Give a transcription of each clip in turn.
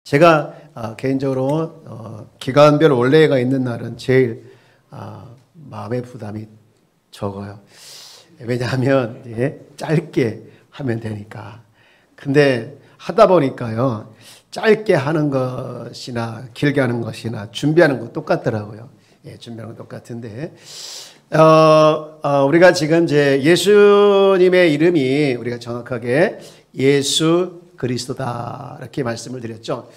제가 개인적으로 기간별 원래가 있는 날은 제일 마음의 부담이 적어요. 왜냐하면 짧게 하면 되니까. 근데 하다 보니까요, 짧게 하는 것이나 길게 하는 것이나 준비하는 거 똑같더라고요. 준비하는 거 똑같은데, 우리가 지금 이제 예수님의 이름이 우리가 정확하게 예수 그리스도다 이렇게 말씀을 드렸죠.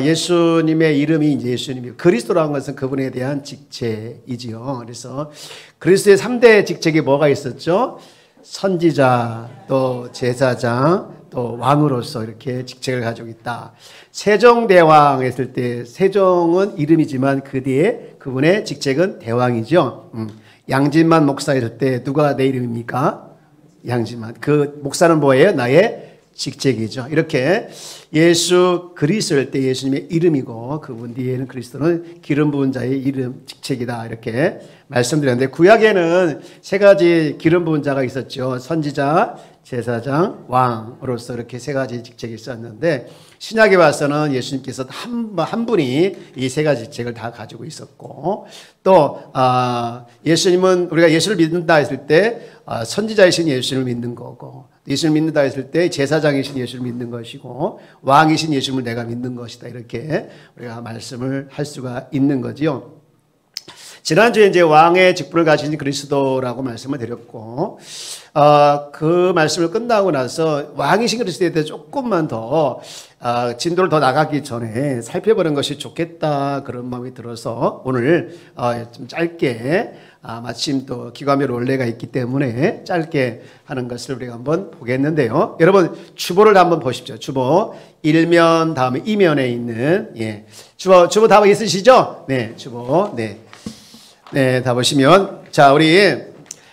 예수님의 이름이 이제 예수님이 그리스도라는 것은 그분에 대한 직책이지요. 그래서 그리스도의 3대 직책이 뭐가 있었죠? 선지자, 또 제사장, 또 왕으로서 이렇게 직책을 가지고 있다. 세종대왕 했을 때 세종은 이름이지만 그 뒤에 그분의 직책은 대왕이죠. 양진만 목사 했을 때 누가 내 이름입니까? 양진만. 그 목사는 뭐예요? 나의 직책이죠. 이렇게 예수 그리스도일 때 예수님의 이름이고 그분 뒤에는 그리스도는 기름 부은 자의 이름 직책이다 이렇게 말씀드렸는데, 구약에는 세 가지 기름 부은 자가 있었죠. 선지자, 제사장, 왕으로서 이렇게 세 가지 직책이 있었는데, 신약에 와서는 예수님께서 한 분이 이 세 가지 직책을 다 가지고 있었고, 또 예수님은 우리가 예수를 믿는다 했을 때 선지자이신 예수를 믿는 거고, 예수를 믿는다 했을 때 제사장이신 예수를 믿는 것이고, 왕이신 예수를 내가 믿는 것이다 이렇게 우리가 말씀을 할 수가 있는 거지요. 지난주에 이제 왕의 직분을 가진 그리스도라고 말씀을 드렸고, 그 말씀을 끝나고 나서 왕이신 그리스도에 대해 조금만 더 진도를 더 나가기 전에 살펴보는 것이 좋겠다 그런 마음이 들어서 오늘 좀 짧게, 마침 또 기관별 원래가 있기 때문에 짧게 하는 것을 우리가 한번 보겠는데요. 여러분 주보를 한번 보십시오. 주보 1면 다음에 2면에 있는 주보 다 있으시죠? 네, 주보 네, 다 보시면, 자, 우리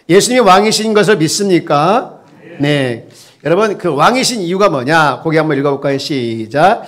예수님이 왕이신 것을 믿습니까? 네. 여러분, 그 왕이신 이유가 뭐냐? 거기 한번 읽어볼까요? 시작.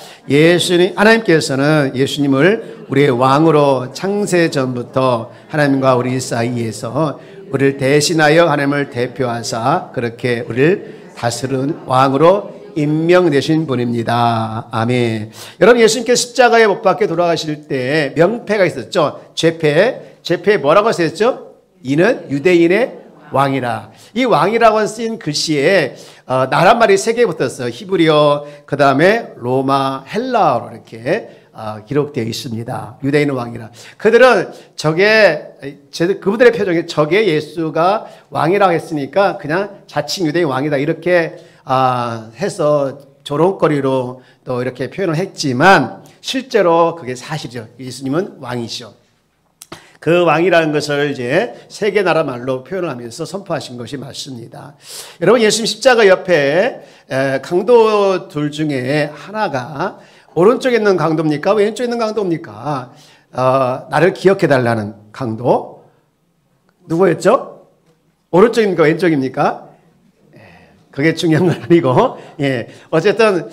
하나님께서는 예수님을 우리의 왕으로 창세 전부터 하나님과 우리 사이에서 우리를 대신하여 하나님을 대표하사 그렇게 우리를 다스리는 왕으로 임명되신 분입니다. 아멘. 여러분, 예수님께서 십자가에 못 박혀 돌아가실 때 명패가 있었죠. 죄패에 뭐라고 쓰였죠? 이는 유대인의 왕이라. 이 왕이라고 쓰인 글씨에 나라 말이 세 개 붙었어요. 히브리어, 그 다음에 로마, 헬라어로 이렇게 기록되어 있습니다. 유대인의 왕이라. 그들은 그분들의 표정이 저게 예수가 왕이라고 했으니까 그냥 자칭 유대인 왕이다 이렇게 해서 조롱거리로 또 이렇게 표현을 했지만, 실제로 그게 사실이죠. 예수님은 왕이시죠. 그 왕이라는 것을 이제 세계 나라 말로 표현을 하면서 선포하신 것이 맞습니다. 여러분, 예수님 십자가 옆에 강도 둘 중에 하나가 오른쪽에 있는 강도입니까? 왼쪽에 있는 강도입니까? 나를 기억해 달라는 강도. 누구였죠? 오른쪽입니까? 왼쪽입니까? 그게 중요한 건 아니고, 어쨌든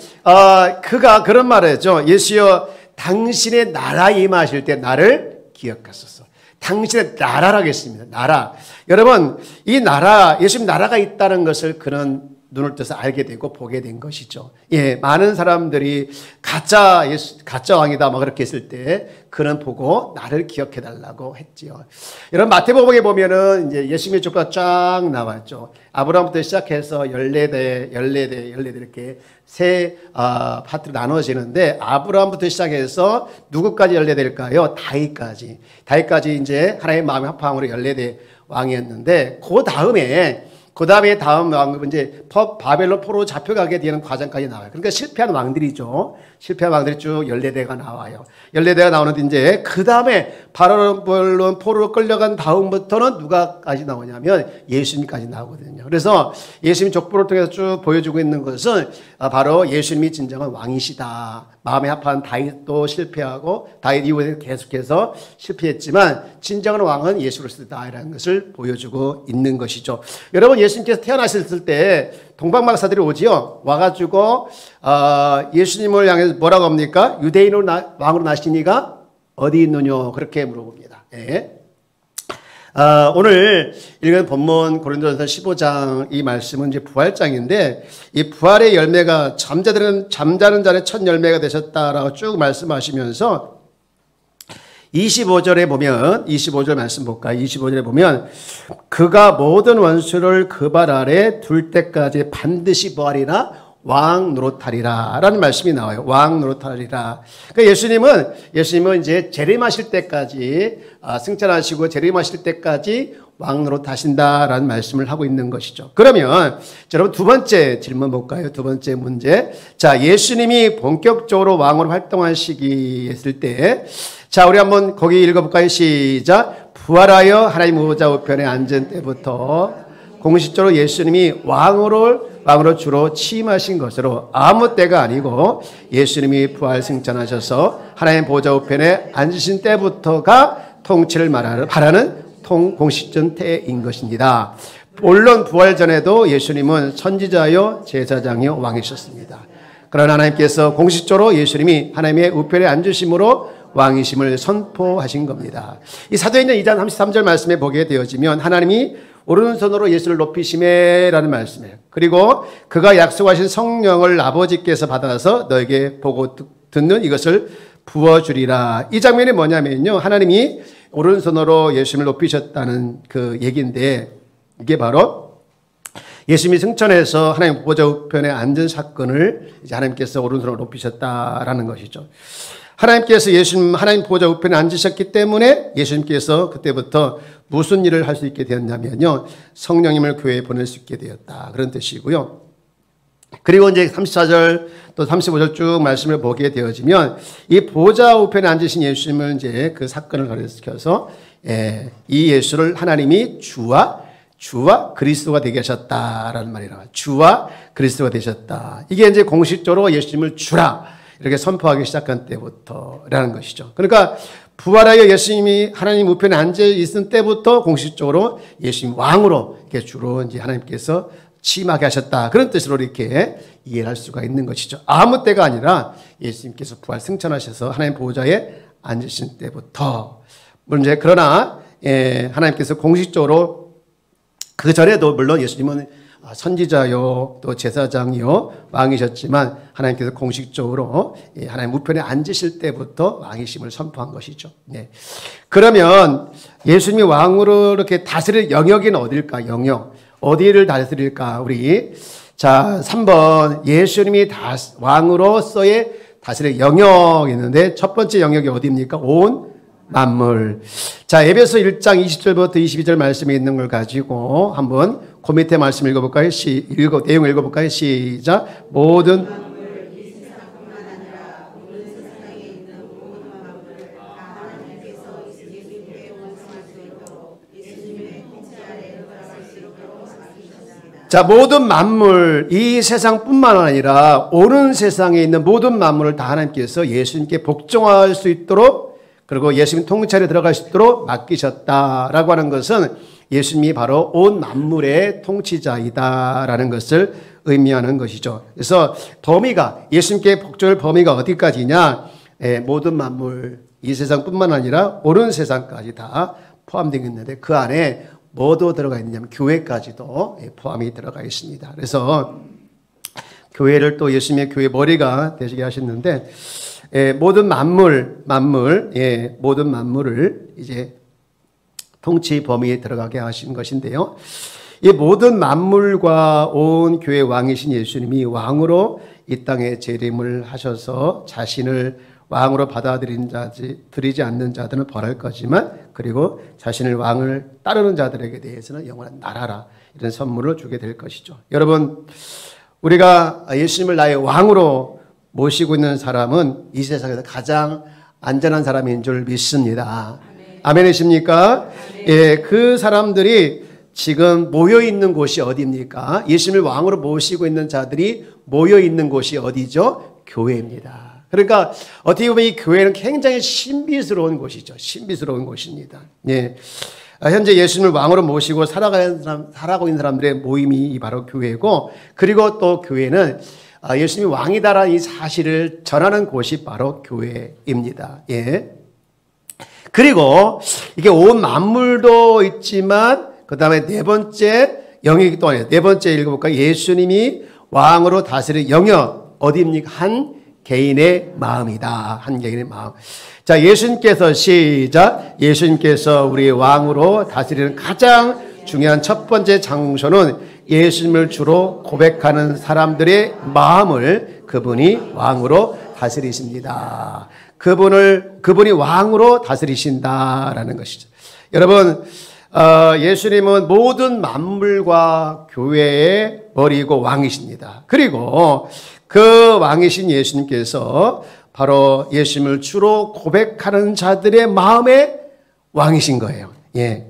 그가 그런 말을 했죠. 예수여, 당신의 나라 임하실 때 나를 기억하소서. 당신의 나라라고 했습니다. 나라. 여러분, 이 나라, 예수님 나라가 있다는 것을 그런 눈을 떠서 알게 되고 보게 된 것이죠. 많은 사람들이 가짜 왕이다 막 그렇게 했을 때 그는 보고 나를 기억해 달라고 했지요. 여러분, 마태복음에 보면은 이제 예수님의 족보가 쫙 나왔죠. 아브라함부터 시작해서 14대 이렇게 세 파트로 나눠지는데, 아브라함부터 시작해서 누구까지 14대일까요? 다윗까지 이제 하나님의 마음의 합함으로 14대 왕이었는데, 그 다음에 다음 왕은 이제 바벨론 포로로 잡혀가게 되는 과정까지 나와요. 그러니까 실패한 왕들이죠. 실패한 왕들이 쭉 14대가 나와요. 14대가 나오는데, 이제 그 다음에 바벨론 포로로 끌려간 다음부터는 누가까지 나오냐면 예수님까지 나오거든요. 그래서 예수님 족보를 통해서 쭉 보여주고 있는 것은 바로 예수님이 진정한 왕이시다. 마음에 합한 다윗도 실패하고, 다윗 이후에 계속해서 실패했지만 진정한 왕은 예수 그리스도다라는 것을 보여주고 있는 것이죠. 여러분, 예수님께서 태어나셨을 때 동방박사들이 오지요. 와가지고 예수님을 향해서 뭐라고 합니까? 유대인으로 왕으로 나시니가 어디 있느냐 그렇게 물어봅니다. 오늘 읽은 본문 고린도전서 15장 이 말씀은 이제 부활장인데 이 부활의 열매가 잠자는 자의 첫 열매가 되셨다라고 쭉 말씀하시면서 25절에 보면 25절 말씀 볼까요? 25절에 보면 그가 모든 원수를 그 발 아래 둘 때까지 반드시 부활이나 왕 노릇하리라 라는 말씀이 나와요. 왕 노릇하리라. 그러니까 예수님은 이제 재림하실 때까지 승천하시고 재림하실 때까지 왕 노릇하신다라는 말씀을 하고 있는 것이죠. 그러면 여러분 두 번째 질문 볼까요? 두 번째 문제. 자, 예수님이 본격적으로 왕으로 활동하시기 때 자, 우리 한번 거기 읽어볼까요? 시작. 부활하여 하나님 보좌 우편에 앉은 때부터 공식적으로 예수님이 왕으로 주로 취임하신 것으로 아무 때가 아니고 예수님이 부활 승천하셔서 하나님 보좌 우편에 앉으신 때부터가 통치를 바라는 공식적 때인 것입니다. 물론 부활 전에도 예수님은 선지자요 제사장이요 왕이셨습니다. 그러나 하나님께서 공식적으로 예수님이 하나님의 우편에 앉으심으로 왕이심을 선포하신 겁니다. 이 사도행전 2장 33절 말씀에 보게 되어지면 하나님이 오른손으로 예수를 높이심에라는 말씀이에요. 그리고 그가 약속하신 성령을 아버지께서 받아서 너에게 보고 듣는 이것을 부어주리라. 이 장면이 뭐냐면요, 하나님이 오른손으로 예수님을 높이셨다는 그 얘기인데 이게 바로 예수님이 승천해서 하나님 보좌 우편에 앉은 사건을 이제 하나님께서 오른손으로 높이셨다라는 것이죠. 하나님께서 하나님 보좌 우편에 앉으셨기 때문에 예수님께서 그때부터 무슨 일을 할 수 있게 되었냐면요, 성령님을 교회에 보낼 수 있게 되었다, 그런 뜻이고요. 그리고 이제 34절 또 35절 쭉 말씀을 보게 되어지면 이 보좌 우편에 앉으신 예수님을 이제 그 사건을 가르쳐서 이 예수를 하나님이 주와 그리스도가 되게 하셨다라는 말이라. 주와 그리스도가 되셨다. 이게 이제 공식적으로 예수님을 주라 이렇게 선포하기 시작한 때부터라는 것이죠. 그러니까 부활하여 예수님이 하나님 우편에 앉아 있은 때부터 공식적으로 예수님 왕으로 이렇게 주로 이제 하나님께서 취임하게 하셨다, 그런 뜻으로 이렇게 이해를 할 수가 있는 것이죠. 아무 때가 아니라 예수님께서 부활 승천하셔서 하나님 보좌에 앉으신 때부터. 물론 그러나 하나님께서 공식적으로 그 전에도 물론 예수님은 선지자요 또 제사장이요 왕이셨지만 하나님께서 공식적으로 하나님 우편에 앉으실 때부터 왕이심을 선포한 것이죠. 네. 그러면 예수님이 왕으로 이렇게 다스릴 영역은 어딜까? 어디를 다스릴까? 우리 자 3번 예수님이 왕으로서의 다스릴 영역이 있는데 첫 번째 영역이 어디입니까? 온 만물. 자, 에베소 1장 20절부터 22절 말씀에 있는 걸 가지고 한번 그 밑에 말씀 읽어볼까요? 내용 읽어볼까요? 시작. 모든 자, 모든 만물, 이 세상뿐만 아니라 오는 세상에 있는 모든 만물을 다 하나님께서 예수님께 복종할 수 있도록, 그리고 예수님 통찰에 들어갈 수 있도록 맡기셨다라고 하는 것은 예수님이 바로 온 만물의 통치자이다라는 것을 의미하는 것이죠. 그래서 예수님께 복종할 범위가 어디까지냐? 모든 만물, 이 세상뿐만 아니라 오는 세상까지 다 포함되어 있는데 그 안에 뭐도 들어가 있느냐면 교회까지도 포함이 들어가 있습니다. 그래서 교회를 또 예수님의 교회 머리가 되시게 하셨는데 모든 모든 만물을 이제 통치 범위에 들어가게 하신 것인데요. 이 모든 만물과 온 교회 왕이신 예수님이 왕으로 이 땅에 재림을 하셔서 자신을 왕으로 받아들이지 않는 자들은 벌할 거지만, 그리고 자신을 왕을 따르는 자들에게 대해서는 영원한 나라라, 이런 선물을 주게 될 것이죠. 여러분, 우리가 예수님을 나의 왕으로 모시고 있는 사람은 이 세상에서 가장 안전한 사람인 줄 믿습니다. 아멘이십니까? 예, 그 사람들이 지금 모여 있는 곳이 어디입니까? 예수님을 왕으로 모시고 있는 자들이 모여 있는 곳이 어디죠? 교회입니다. 그러니까 어떻게 보면 이 교회는 굉장히 신비스러운 곳이죠. 신비스러운 곳입니다. 예. 현재 예수님을 왕으로 모시고 살아가고 있는 사람들의 모임이 바로 교회고, 그리고 또 교회는 예수님이 왕이다라는 이 사실을 전하는 곳이 바로 교회입니다. 예. 그리고 이게 온 만물도 있지만 그 다음에 네 번째 영이기 또한 네 번째 읽어볼까요? 예수님이 왕으로 다스릴 영역 어디입니까? 한 개인의 마음이다. 한 개인의 마음. 자, 예수님께서 시작. 예수님께서 우리 왕으로 다스리는 가장 중요한 첫 번째 장소는 예수님을 주로 고백하는 사람들의 마음을 그분이 왕으로 다스리십니다. 그분이 왕으로 다스리신다라는 것이죠. 여러분, 예수님은 모든 만물과 교회의 머리이고 왕이십니다. 그리고 그 왕이신 예수님께서 바로 예수님을 주로 고백하는 자들의 마음의 왕이신 거예요. 예.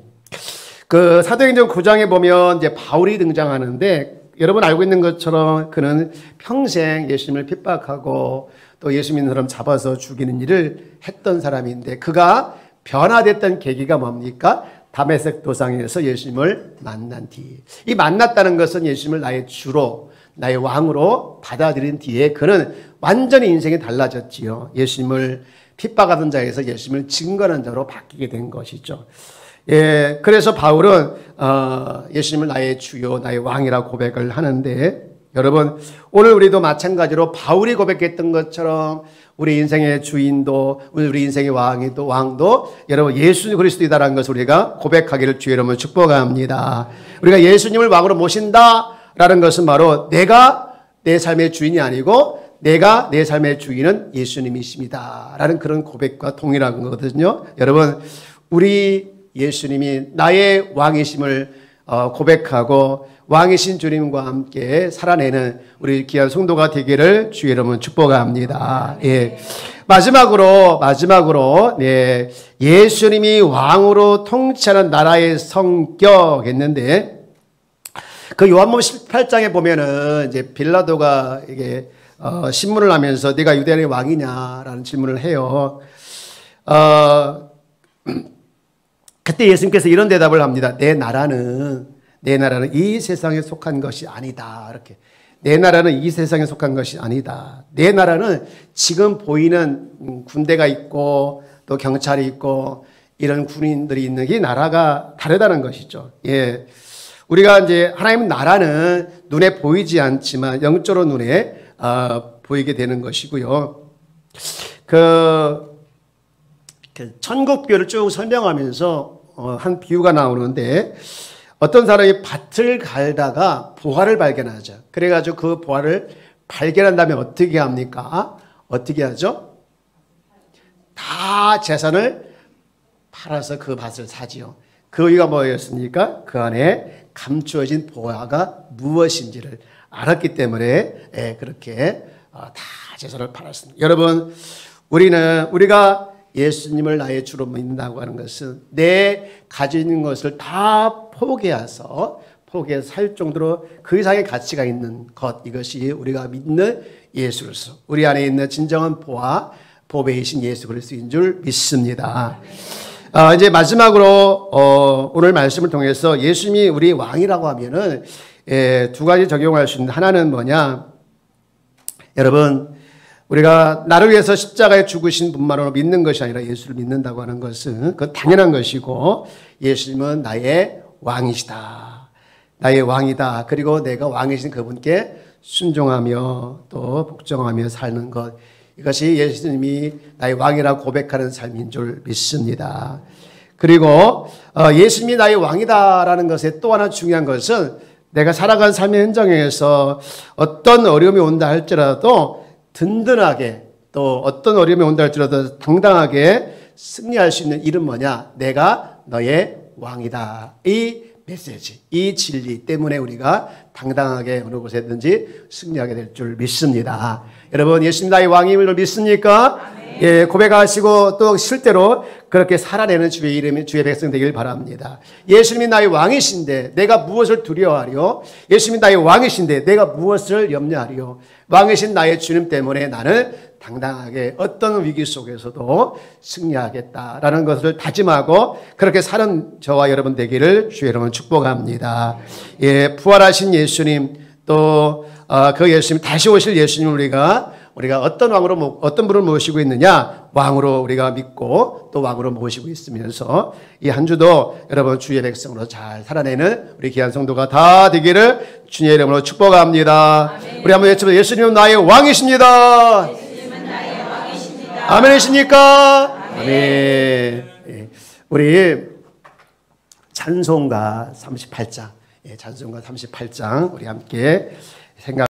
그 사도행전 9장에 보면 이제 바울이 등장하는데 여러분 알고 있는 것처럼 그는 평생 예수님을 핍박하고 또 예수 믿는 사람 잡아서 죽이는 일을 했던 사람인데 그가 변화됐던 계기가 뭡니까? 다메섹 도상에서 예수님을 만난 뒤. 이 만났다는 것은 예수님을 나의 주로 나의 왕으로 받아들인 뒤에 그는 완전히 인생이 달라졌지요. 예수님을 핍박하던 자에서 예수님을 증거하는 자로 바뀌게 된 것이죠. 예, 그래서 바울은 예수님을 나의 주요, 나의 왕이라고 고백을 하는데 여러분 오늘 우리도 마찬가지로 바울이 고백했던 것처럼 우리 인생의 주인도 우리 인생의 왕도 여러분 예수 그리스도이다라는 것을 우리가 고백하기를 주의 이름으로 축복합니다. 우리가 예수님을 왕으로 모신다라는 것은 바로 내가 내 삶의 주인이 아니고 내가 내 삶의 주인은 예수님이십니다 라는 그런 고백과 동일한 거거든요. 여러분 우리 예수님이 나의 왕이심을 고백하고 왕이신 주님과 함께 살아내는 우리 귀한 성도가 되기를 주의 이름으로 축복합니다. 예. 마지막으로 네, 예수님이 왕으로 통치하는 나라의 성격 했는데 그 요한복음 18장에 보면은 이제 빌라도가 이게 신문을 하면서 네가 유대인의 왕이냐라는 질문을 해요. 그때 예수님께서 이런 대답을 합니다. 내 나라는 이 세상에 속한 것이 아니다. 이렇게. 내 나라는 이 세상에 속한 것이 아니다. 내 나라는 지금 보이는 군대가 있고 또 경찰이 있고 이런 군인들이 있는 이 나라가 다르다는 것이죠. 예. 우리가 이제 하나님의 나라는 눈에 보이지 않지만 영적으로 눈에 보이게 되는 것이고요. 천국 비유를 쭉 설명하면서 한 비유가 나오는데 어떤 사람이 밭을 갈다가 보화를 발견하죠. 그래가지고 그 보화를 발견한 다음에 어떻게 합니까? 어떻게 하죠? 다 재산을 팔아서 그 밭을 사지요. 그 이유가 뭐였습니까? 그 안에 감추어진 보화가 무엇인지를 알았기 때문에 그렇게 다 재산을 팔았습니다. 여러분 우리가 예수님을 나의 주로 믿는다고 하는 것은 내 가지고 있는 것을 다 포기해서 살 정도로 그 이상의 가치가 있는 것 이것이 우리가 믿는 예수로서 우리 안에 있는 진정한 보배이신 예수 그리스도인 줄 믿습니다. 이제 마지막으로 오늘 말씀을 통해서 예수님이 우리 왕이라고 하면은 두 가지 적용할 수 있는 하나는 뭐냐? 여러분 우리가 나를 위해서 십자가에 죽으신 분만으로 믿는 것이 아니라 예수를 믿는다고 하는 것은 그건 당연한 것이고 예수님은 나의 왕이시다. 나의 왕이다. 그리고 내가 왕이신 그분께 순종하며 또 복종하며 사는 것 이것이 예수님이 나의 왕이라고 고백하는 삶인 줄 믿습니다. 그리고 예수님이 나의 왕이다라는 것에 또 하나 중요한 것은 내가 살아간 삶의 현장에서 어떤 어려움이 온다 할지라도 든든하게 또 어떤 어려움이 온다 할지라도 당당하게 승리할 수 있는 일은 뭐냐? 내가 너의 왕이다. 이 메시지, 이 진리 때문에 우리가 당당하게 어느 곳에든지 승리하게 될 줄 믿습니다. 여러분 예수님 나의 왕임을 믿습니까? 예, 고백하시고 또 실제로 그렇게 살아내는 주의 이름이 주의 백성 되길 바랍니다. 예수님이 나의 왕이신데 내가 무엇을 두려워하리요? 예수님이 나의 왕이신데 내가 무엇을 염려하리요? 왕이신 나의 주님 때문에 나는 당당하게 어떤 위기 속에서도 승리하겠다라는 것을 다짐하고 그렇게 사는 저와 여러분 되기를 주의 이름으로 축복합니다. 예, 부활하신 예수님 또 그 예수님 다시 오실 예수님 우리가 어떤 왕으로 어떤 분을 모시고 있느냐? 왕으로 우리가 믿고 또 왕으로 모시고 있으면서 이 한 주도 여러분 주의 백성으로 잘 살아내는 우리 귀한 성도가 다 되기를 주님의 이름으로 축복합니다. 아멘. 우리 한번 외쳐보세요. 예수님은 나의 왕이십니다. 예수님은 나의 왕이십니다. 아멘이십니까? 아멘. 예. 우리 찬송가 38장, 찬송가 38장 우리 함께 생각